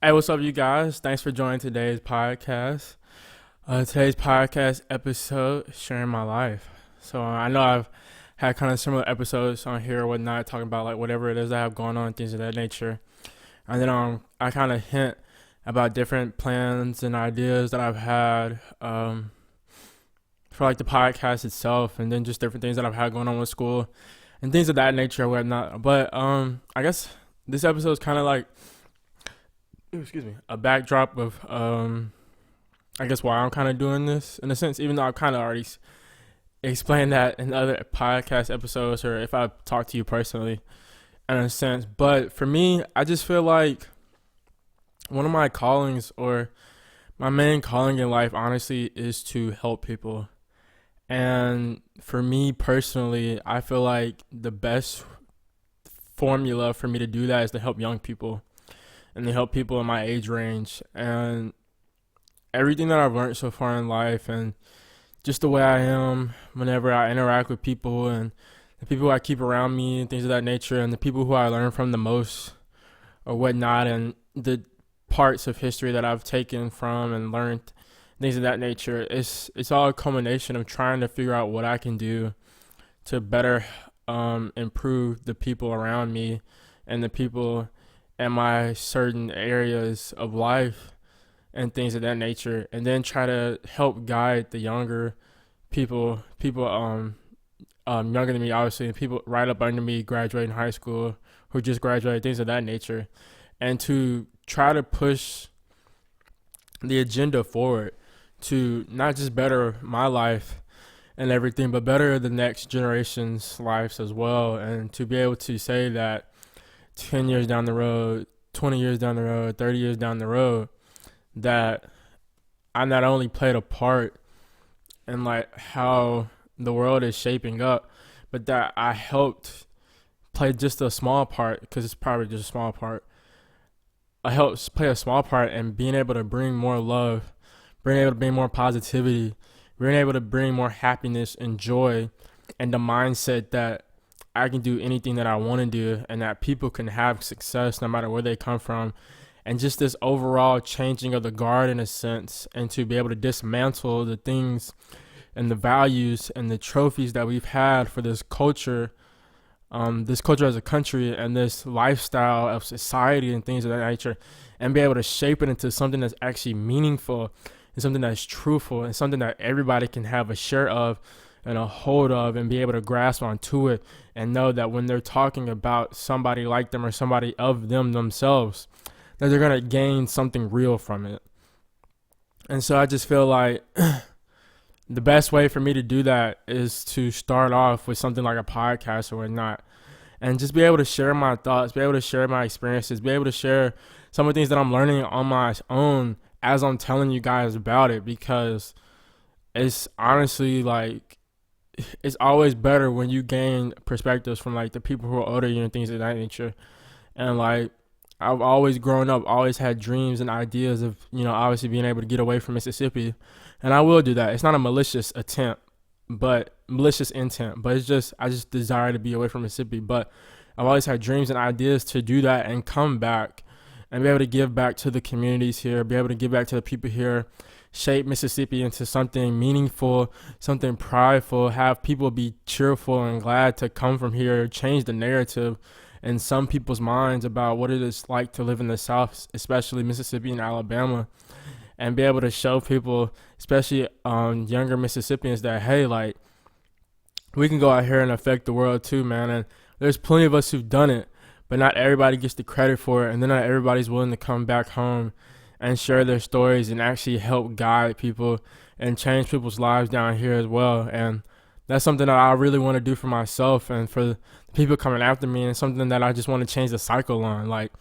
Hey, what's up, you guys? Thanks for joining today's podcast. Today's podcast episode, sharing my life. So I know I've had kind of similar episodes on here or whatnot, talking about like whatever it is I have going on, things of that nature. And then I kind of hint about different plans and ideas that I've had for like the podcast itself, and then just different things that I've had going on with school and things of that nature or whatnot. But I guess this episode is kind of like a backdrop of I guess why I'm kind of doing this in a sense, even though I've kind of already explained that in other podcast episodes or if I talk to you personally in a sense. But for me, I just feel like one of my callings or my main calling in life honestly is to help people. And for me personally, I feel like the best formula for me to do that is to help young people and to help people in my age range. And everything that I've learned so far in life and just the way I am whenever I interact with people and the people I keep around me and things of that nature and the people who I learn from the most or whatnot, and the parts of history that I've taken from and learned, things of that nature, it's all a culmination of trying to figure out what I can do to better improve the people around me and the people in my certain areas of life and things of that nature, and then try to help guide the younger people younger than me, obviously, and people right up under me graduating high school who just graduated, things of that nature, and to try to push the agenda forward to not just better my life and everything, but better the next generation's lives as well. And to be able to say that 10 years down the road, 20 years down the road, 30 years down the road, that I not only played a part in like how the world is shaping up, but that I helped play just a small part, because it's probably just a small part. I helped play a small part in being able to bring more love, being able to bring more positivity, being able to bring more happiness and joy, and the mindset that I can do anything that I want to do and that people can have success no matter where they come from. And just this overall changing of the guard in a sense, and to be able to dismantle the things and the values and the trophies that we've had for this culture as a country and this lifestyle of society and things of that nature, and be able to shape it into something that's actually meaningful and something that's truthful and something that everybody can have a share of and a hold of and be able to grasp onto it, and know that when they're talking about somebody like them or somebody of them themselves, that they're going to gain something real from it. And so I just feel like the best way for me to do that is to start off with something like a podcast or whatnot, and just be able to share my thoughts, be able to share my experiences, be able to share some of the things that I'm learning on my own as I'm telling you guys about it, because it's honestly like, it's always better when you gain perspectives from like the people who are older than you and things of that nature. And like, I've always grown up, always had dreams and ideas of, obviously being able to get away from Mississippi. And I will do that. It's not a malicious intent, but it's just, I just desire to be away from Mississippi. But I've always had dreams and ideas to do that and come back and be able to give back to the communities here, be able to give back to the people here, shape Mississippi into something meaningful, something prideful, have people be cheerful and glad to come from here, change the narrative in some people's minds about what it is like to live in the South, especially Mississippi and Alabama, and be able to show people, especially younger Mississippians, that, hey, like, we can go out here and affect the world too, man. And there's plenty of us who've done it, but not everybody gets the credit for it, and then not everybody's willing to come back home and share their stories and actually help guide people and change people's lives down here as well. And that's something that I really want to do for myself and for the people coming after me, and something that I just want to change the cycle on. Like,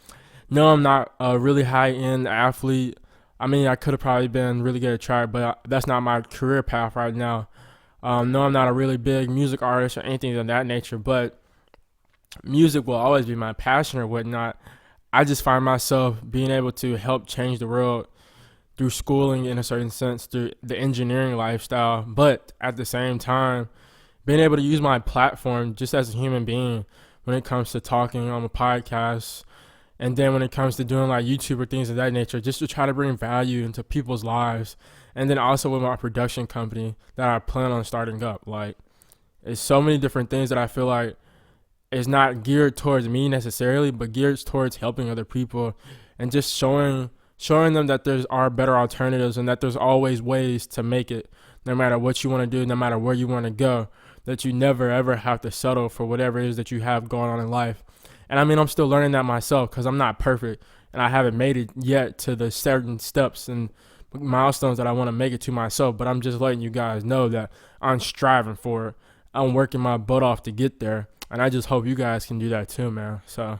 no, I'm not a really high-end athlete. I mean, I could have probably been really good at track, but that's not my career path right now. No, I'm not a really big music artist or anything of that nature, but music will always be my passion or whatnot. I just find myself being able to help change the world through schooling in a certain sense, through the engineering lifestyle, but at the same time, being able to use my platform just as a human being when it comes to talking on a podcast And then when it comes to doing like YouTube or things of that nature, just to try to bring value into people's lives. And then also with my production company that I plan on starting up. Like, it's so many different things that I feel like is not geared towards me necessarily, but geared towards helping other people and just showing them that there are better alternatives and that there's always ways to make it, no matter what you want to do, no matter where you want to go, that you never ever have to settle for whatever it is that you have going on in life. And I mean, I'm still learning that myself because I'm not perfect and I haven't made it yet to the certain steps and milestones that I want to make it to myself. But I'm just letting you guys know that I'm striving for it. I'm working my butt off to get there. And I just hope you guys can do that too, man. So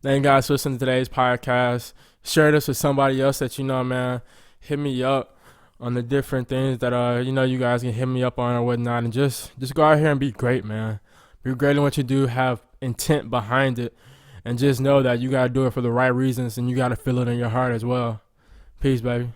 thank you guys for listening to today's podcast. Share this with somebody else that you know, man. Hit me up on the different things that you guys can hit me up on or whatnot, and just go out here and be great, man. Be great in what you do, have intent behind it, and just know that you gotta do it for the right reasons and you gotta feel it in your heart as well. Peace, baby.